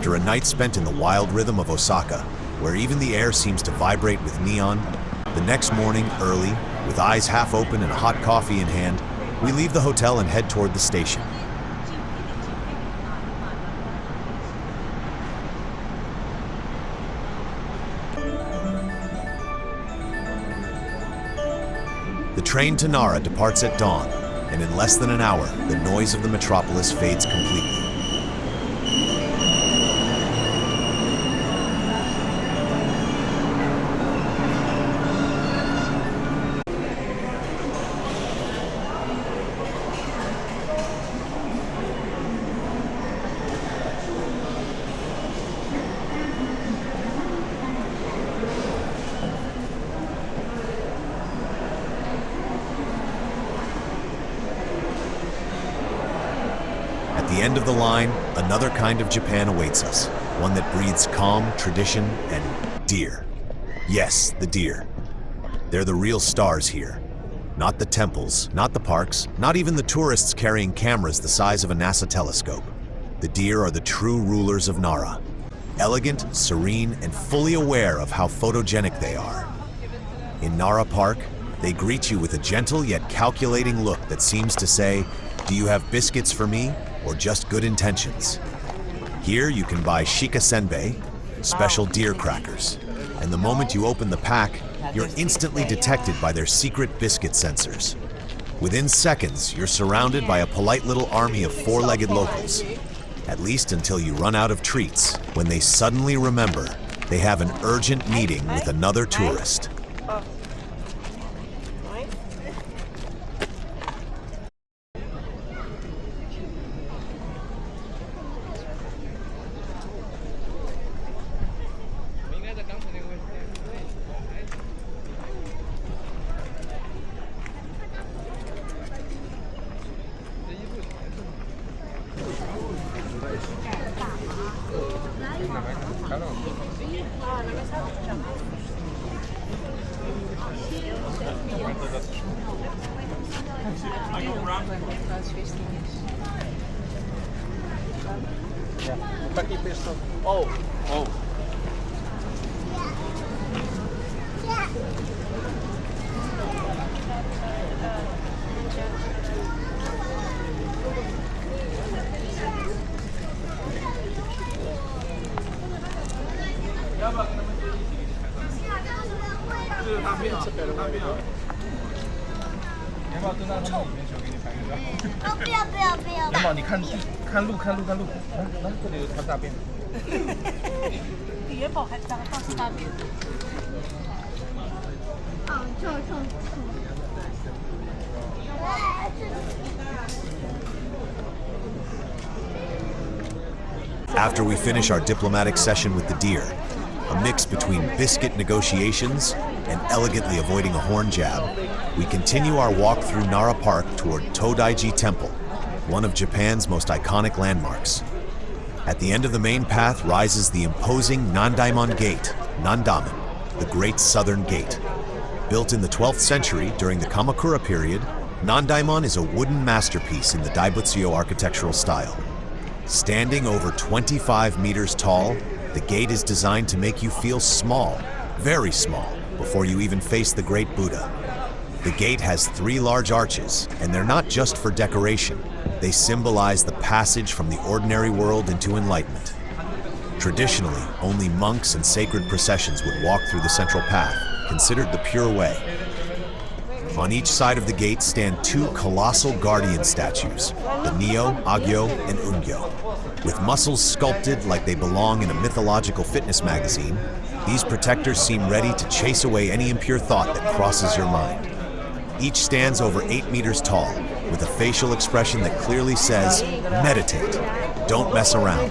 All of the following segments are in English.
After a night spent in the wild rhythm of Osaka, where even the air seems to vibrate with neon, the next morning, early, with eyes half open and a hot coffee in hand, we leave the hotel and head toward the station. The train to Nara departs at dawn, and in less than an hour, the noise of the metropolis fades completely. At the end of the line, another kind of Japan awaits us, one that breathes calm, tradition, and deer. Yes, the deer. They're the real stars here. Not the temples, not the parks, not even the tourists carrying cameras the size of a NASA telescope. The deer are the true rulers of Nara. Elegant, serene, and fully aware of how photogenic they are. In Nara Park, they greet you with a gentle yet calculating look that seems to say, "Do you have biscuits for me, or just good intentions?" Here you can buy Shika Senbei, special deer crackers, and the moment you open the pack, you're instantly detected by their secret biscuit sensors. Within seconds, you're surrounded by a polite little army of four-legged locals, at least until you run out of treats, when they suddenly remember they have an urgent meeting with another tourist. After we finish our diplomatic session with the deer, a mix between biscuit negotiations and elegantly avoiding a horn jab, we continue our walk through Nara Park toward Tōdai-ji Temple, one of Japan's most iconic landmarks. At the end of the main path rises the imposing Nandaimon Gate, Nandaimon, the Great Southern Gate. Built in the 12th century during the Kamakura period, Nandaimon is a wooden masterpiece in the Daibutsu architectural style. Standing over 25 meters tall, the gate is designed to make you feel small, very small, before you even face the Great Buddha. The gate has 3 large arches, and they're not just for decoration. They symbolize the passage from the ordinary world into enlightenment. Traditionally, only monks and sacred processions would walk through the central path, considered the pure way. On each side of the gate stand 2 colossal guardian statues, the Nio, Agyo, and Ungyo. With muscles sculpted like they belong in a mythological fitness magazine, these protectors seem ready to chase away any impure thought that crosses your mind. Each stands over 8 meters tall, with a facial expression that clearly says, meditate, don't mess around.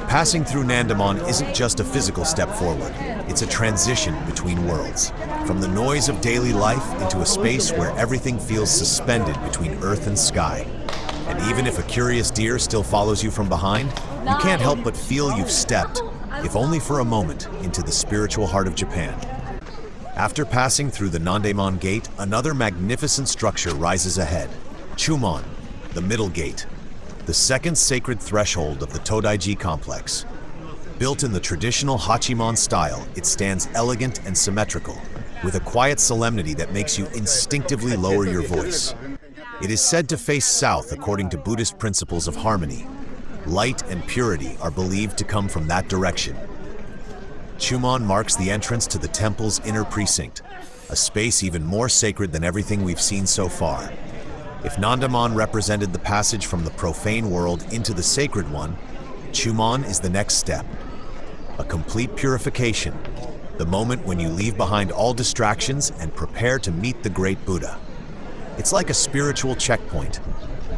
Passing through Nandaimon isn't just a physical step forward, it's a transition between worlds. From the noise of daily life into a space where everything feels suspended between earth and sky. And even if a curious deer still follows you from behind, you can't help but feel you've stepped, if only for a moment, into the spiritual heart of Japan. After passing through the Nandaimon Gate, another magnificent structure rises ahead. Chūmon, the Middle Gate, the second sacred threshold of the Tōdai-ji complex. Built in the traditional Hachimon style, it stands elegant and symmetrical, with a quiet solemnity that makes you instinctively lower your voice. It is said to face south according to Buddhist principles of harmony. Light and purity are believed to come from that direction. Chūmon marks the entrance to the temple's inner precinct, a space even more sacred than everything we've seen so far. If Nandaimon represented the passage from the profane world into the sacred one, Chūmon is the next step. A complete purification, the moment when you leave behind all distractions and prepare to meet the great Buddha. It's like a spiritual checkpoint.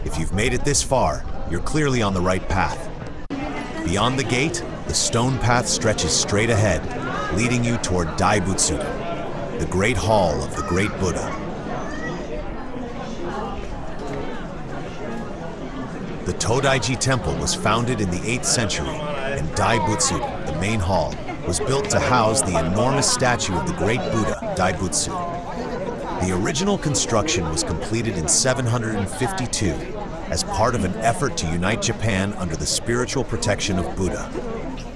If you've made it this far, you're clearly on the right path. Beyond the gate, the stone path stretches straight ahead, leading you toward Daibutsuden, the great hall of the great Buddha. The Tōdai-ji temple was founded in the 8th century, and Daibutsuden, the main hall, was built to house the enormous statue of the great Buddha, Daibutsu. The original construction was completed in 752 as part of an effort to unite Japan under the spiritual protection of Buddha.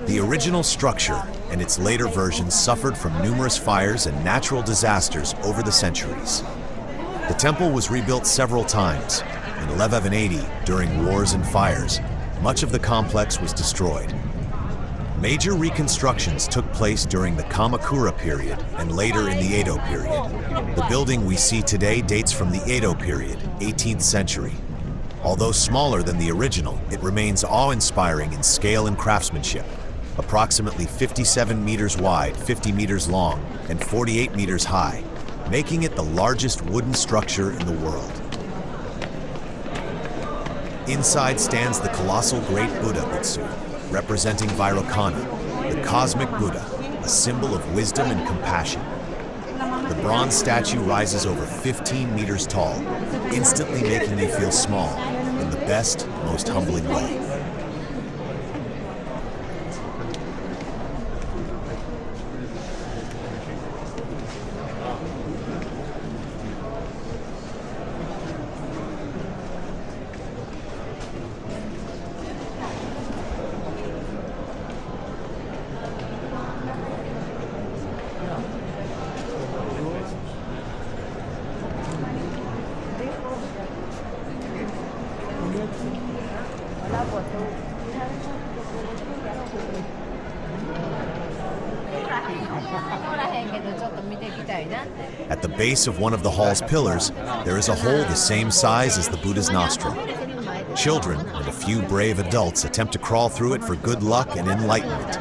The original structure and its later versions suffered from numerous fires and natural disasters over the centuries. The temple was rebuilt several times. In 1180, during wars and fires, much of the complex was destroyed. Major reconstructions took place during the Kamakura period and later in the Edo period. The building we see today dates from the Edo period, 18th century. Although smaller than the original, it remains awe-inspiring in scale and craftsmanship. Approximately 57 meters wide, 50 meters long, and 48 meters high, making it the largest wooden structure in the world. Inside stands the colossal Great Buddha Butsu, representing Vairocana, the cosmic Buddha, a symbol of wisdom and compassion. The bronze statue rises over 15 meters tall, instantly making you feel small in the best, most humbling way. At the base of one of the hall's pillars, there is a hole the same size as the Buddha's nostril. Children and a few brave adults attempt to crawl through it for good luck and enlightenment.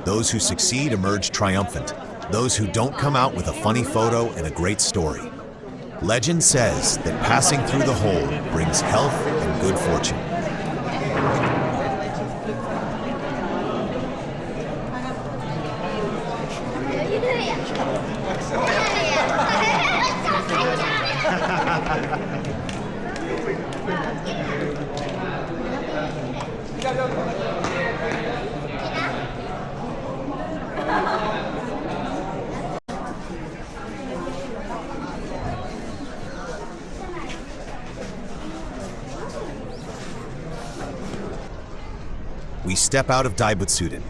Those who succeed emerge triumphant. Those who don't come out with a funny photo and a great story. Legend says that passing through the hole brings health and good fortune. We step out of Daibutsuden,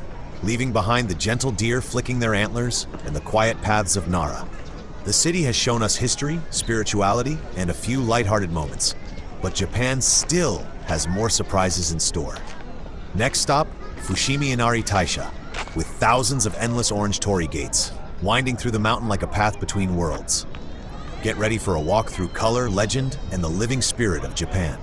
leaving behind the gentle deer flicking their antlers and the quiet paths of Nara. The city has shown us history, spirituality, and a few lighthearted moments, but Japan still has more surprises in store. Next stop, Fushimi Inari Taisha, with thousands of endless orange torii gates, winding through the mountain like a path between worlds. Get ready for a walk through color, legend, and the living spirit of Japan.